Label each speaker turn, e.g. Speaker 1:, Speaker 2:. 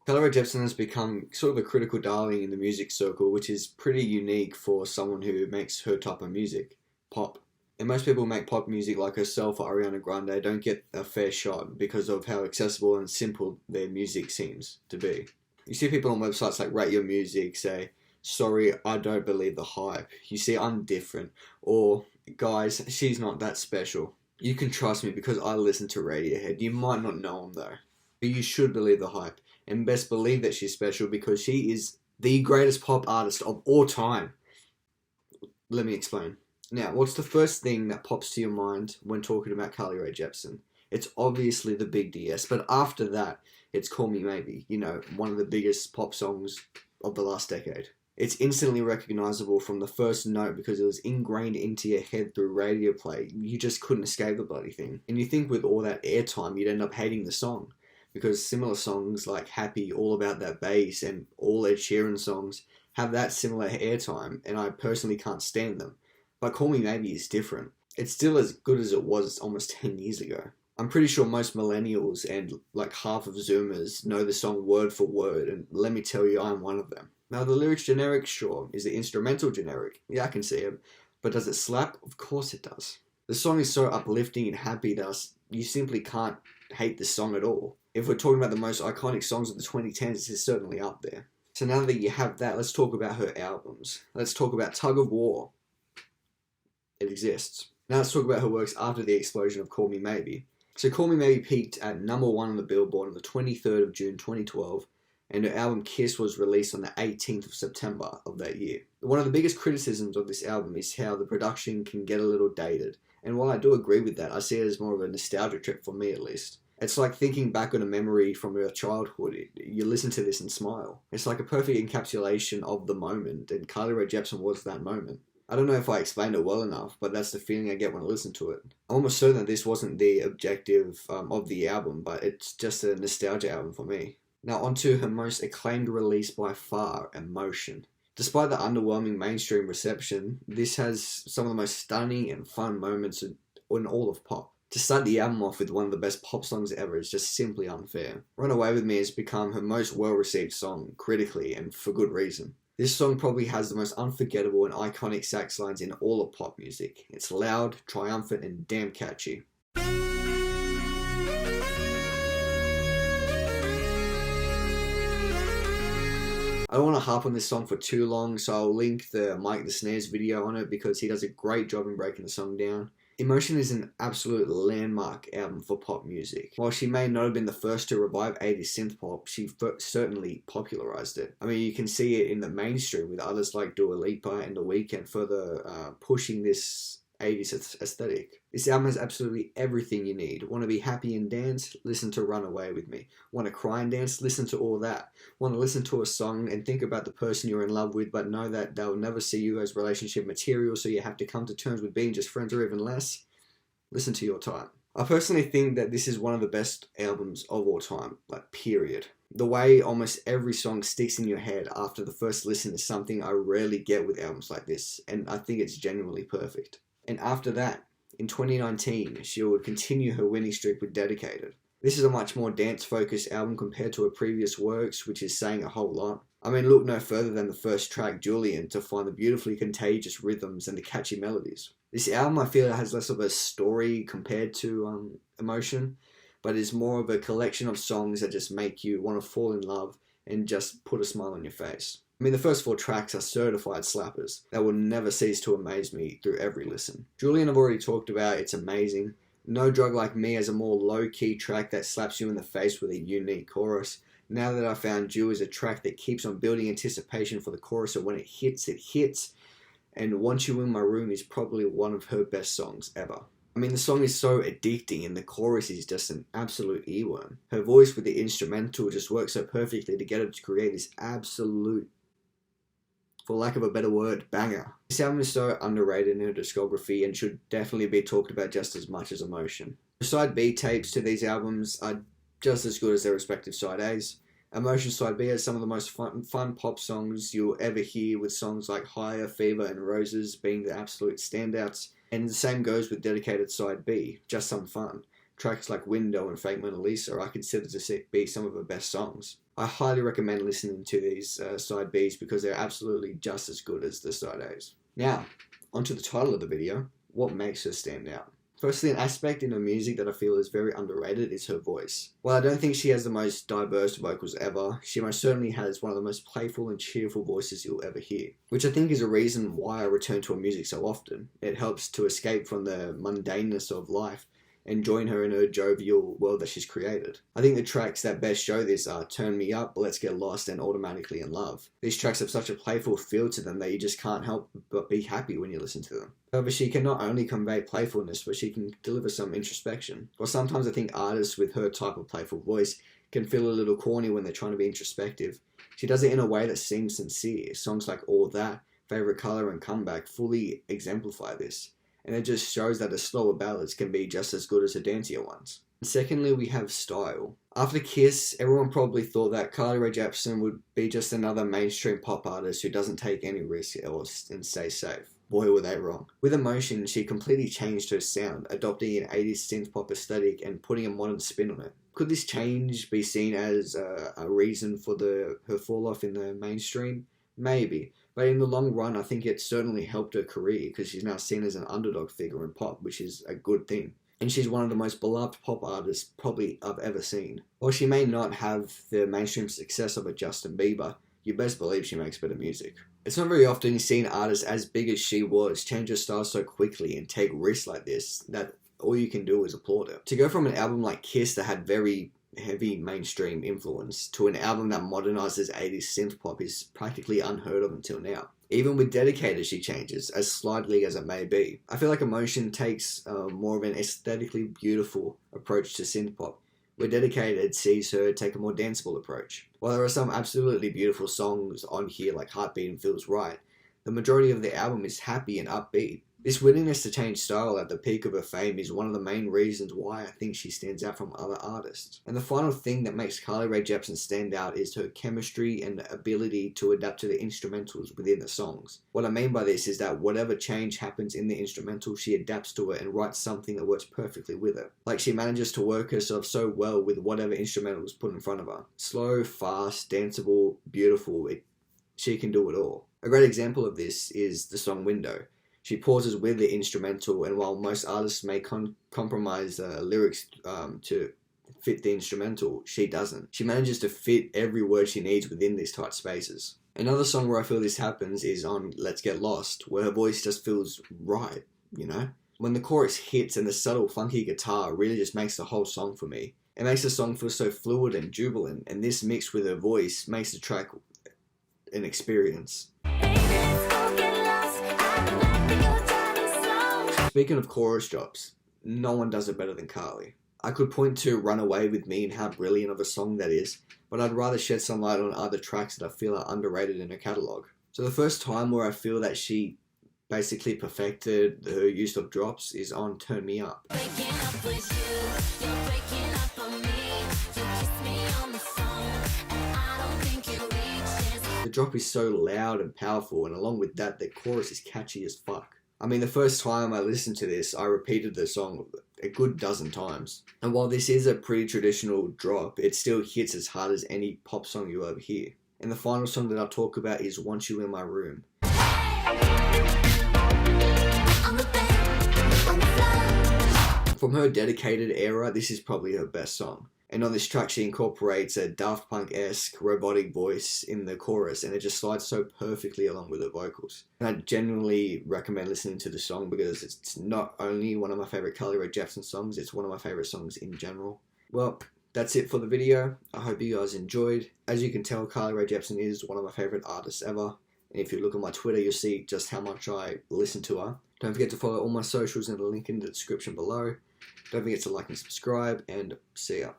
Speaker 1: Carly Rae Jepsen has become sort of a critical darling in the music circle, which is pretty unique for someone who makes her type of music, pop. And most people who make pop music like herself or Ariana Grande don't get a fair shot because of how accessible and simple their music seems to be. You see people on websites like Rate Your Music say, sorry, I don't believe the hype. You see, I'm different. Or, guys, she's not that special. You can trust me because I listen to Radiohead. You might not know them though. But you should believe the hype. And best believe that she's special because she is the greatest pop artist of all time. Let me explain. Now, what's the first thing that pops to your mind when talking about Carly Rae Jepsen? It's obviously the Big DS, but after that, it's Call Me Maybe, one of the biggest pop songs of the last decade. It's instantly recognizable from the first note because it was ingrained into your head through radio play. You just couldn't escape the bloody thing. And you think with all that airtime, you'd end up hating the song. Because similar songs like Happy, All About That Bass, and all Ed Sheeran songs have that similar airtime, and I personally can't stand them. But Call Me Maybe is different. It's still as good as it was almost 10 years ago. I'm pretty sure most millennials and like half of Zoomers know the song word for word, and let me tell you, I'm one of them. Now, the lyrics generic, sure. Is the instrumental generic? Yeah, I can see it. But does it slap? Of course it does. The song is so uplifting and happy that you simply can't hate the song at all. If we're talking about the most iconic songs of the 2010s, this is certainly up there. So now that you have that, let's talk about her albums. Let's talk about Tug of War. It exists. Now let's talk about her works after the explosion of Call Me Maybe. So Call Me Maybe peaked at number 1 on the Billboard on the 23rd of June 2012, and her album Kiss was released on the 18th of September of that year. One of the biggest criticisms of this album is how the production can get a little dated, and while I do agree with that, I see it as more of a nostalgia trip for me at least. It's like thinking back on a memory from your childhood. You listen to this and smile. It's like a perfect encapsulation of the moment, and Carly Rae Jepsen was that moment. I don't know if I explained it well enough, but that's the feeling I get when I listen to it. I'm almost certain that this wasn't the objective of the album, but it's just a nostalgia album for me. Now onto her most acclaimed release by far, Emotion. Despite the underwhelming mainstream reception, this has some of the most stunning and fun moments in all of pop. To start the album off with one of the best pop songs ever is just simply unfair. Run Away With Me has become her most well-received song, critically, and for good reason. This song probably has the most unforgettable and iconic sax lines in all of pop music. It's loud, triumphant, and damn catchy. I don't want to harp on this song for too long, so I'll link the Mike the Snares video on it because he does a great job in breaking the song down. Emotion is an absolute landmark album for pop music. While she may not have been the first to revive 80s synth pop, she certainly popularized it. I mean, you can see it in the mainstream with others like Dua Lipa and The Weeknd further pushing this 80s aesthetic. This album has absolutely everything you need. Want to be happy and dance? Listen to Run Away With Me. Want to cry and dance? Listen to all that. Want to listen to a song and think about the person you're in love with but know that they'll never see you as relationship material, so you have to come to terms with being just friends or even less? Listen to Your Time. I personally think that this is one of the best albums of all time, like period. The way almost every song sticks in your head after the first listen is something I rarely get with albums like this, and I think it's genuinely perfect. And after that, in 2019, she would continue her winning streak with Dedicated. This is a much more dance-focused album compared to her previous works, which is saying a whole lot. I mean, look no further than the first track, Julian, to find the beautifully contagious rhythms and the catchy melodies. This album, I feel, has less of a story compared to Emotion, but is more of a collection of songs that just make you want to fall in love and just put a smile on your face. I mean, the first 4 tracks are certified slappers that will never cease to amaze me through every listen. Julian I've already talked about, it's amazing. No Drug Like Me has a more low-key track that slaps you in the face with a unique chorus. Now That I Found You is a track that keeps on building anticipation for the chorus, so when it hits, it hits. And Want You In My Room is probably one of her best songs ever. I mean, the song is so addicting and the chorus is just an absolute earworm. Her voice with the instrumental just works so perfectly to get her to create this absolute, for lack of a better word, banger. This album is so underrated in her discography and should definitely be talked about just as much as Emotion. The side B tapes to these albums are just as good as their respective side A's. Emotion side B has some of the most fun pop songs you'll ever hear, with songs like Higher, Fever, and Roses being the absolute standouts. And the same goes with Dedicated side B, just some fun. Tracks like Window and Fake Mona Lisa I consider to be some of her best songs. I highly recommend listening to these side Bs because they're absolutely just as good as the side As. Now, onto the title of the video, what makes her stand out? Firstly, an aspect in her music that I feel is very underrated is her voice. While I don't think she has the most diverse vocals ever, she most certainly has one of the most playful and cheerful voices you'll ever hear, which I think is a reason why I return to her music so often. It helps to escape from the mundaneness of life and join her in her jovial world that she's created. I think the tracks that best show this are Turn Me Up, Let's Get Lost, and Automatically in Love. These tracks have such a playful feel to them that you just can't help but be happy when you listen to them. However, she can not only convey playfulness, but she can deliver some introspection. Or sometimes I think artists with her type of playful voice can feel a little corny when they're trying to be introspective. She does it in a way that seems sincere. Songs like All That, Favorite Color, and Comeback fully exemplify this. And it just shows that the slower ballads can be just as good as the dancier ones. And secondly, we have style. After Kiss, everyone probably thought that Carly Rae Jepsen would be just another mainstream pop artist who doesn't take any risk and stay safe. Boy, were they wrong. With Emotion, she completely changed her sound, adopting an 80s synth pop aesthetic and putting a modern spin on it. Could this change be seen as a reason for her fall off in the mainstream? Maybe. But in the long run, I think it certainly helped her career because she's now seen as an underdog figure in pop, which is a good thing. And she's one of the most beloved pop artists probably I've ever seen. While she may not have the mainstream success of a Justin Bieber, you best believe she makes better music. It's not very often you see an artist as big as she was change her style so quickly and take risks like this that all you can do is applaud her. To go from an album like Kiss that had very heavy mainstream influence to an album that modernizes 80s synth pop is practically unheard of until now. Even with Dedicated she changes, as slightly as it may be. I feel like Emotion takes more of an aesthetically beautiful approach to synth pop, where Dedicated sees her take a more danceable approach. While there are some absolutely beautiful songs on here like Heartbeat and Feels Right, the majority of the album is happy and upbeat. This willingness to change style at the peak of her fame is one of the main reasons why I think she stands out from other artists. And the final thing that makes Carly Rae Jepsen stand out is her chemistry and ability to adapt to the instrumentals within the songs. What I mean by this is that whatever change happens in the instrumental, she adapts to it and writes something that works perfectly with it. Like she manages to work herself so well with whatever instrumental is put in front of her. Slow, fast, danceable, beautiful, she can do it all. A great example of this is the song Window. She pauses with the instrumental, and while most artists may compromise lyrics to fit the instrumental, she doesn't. She manages to fit every word she needs within these tight spaces. Another song where I feel this happens is on Let's Get Lost, where her voice just feels right, you know? When the chorus hits and the subtle funky guitar really just makes the whole song for me. It makes the song feel so fluid and jubilant, and this mixed with her voice makes the track an experience. Speaking of chorus drops, no one does it better than Carly. I could point to Run Away With Me and how brilliant of a song that is, but I'd rather shed some light on other tracks that I feel are underrated in her catalogue. So the first time where I feel that she basically perfected her use of drops is on Turn Me Up. The drop is so loud and powerful, and along with that, the chorus is catchy as fuck. I mean, the first time I listened to this, I repeated the song a good dozen times. And while this is a pretty traditional drop, it still hits as hard as any pop song you ever hear. And the final song that I'll talk about is Want You In My Room. From her Dedicated era, this is probably her best song. And on this track, she incorporates a Daft Punk-esque robotic voice in the chorus, and it just slides so perfectly along with her vocals. And I genuinely recommend listening to the song because it's not only one of my favorite Carly Rae Jepsen songs, it's one of my favorite songs in general. Well, that's it for the video. I hope you guys enjoyed. As you can tell, Carly Rae Jepsen is one of my favorite artists ever. And if you look at my Twitter, you'll see just how much I listen to her. Don't forget to follow all my socials in the link in the description below. Don't forget to like and subscribe, and see ya.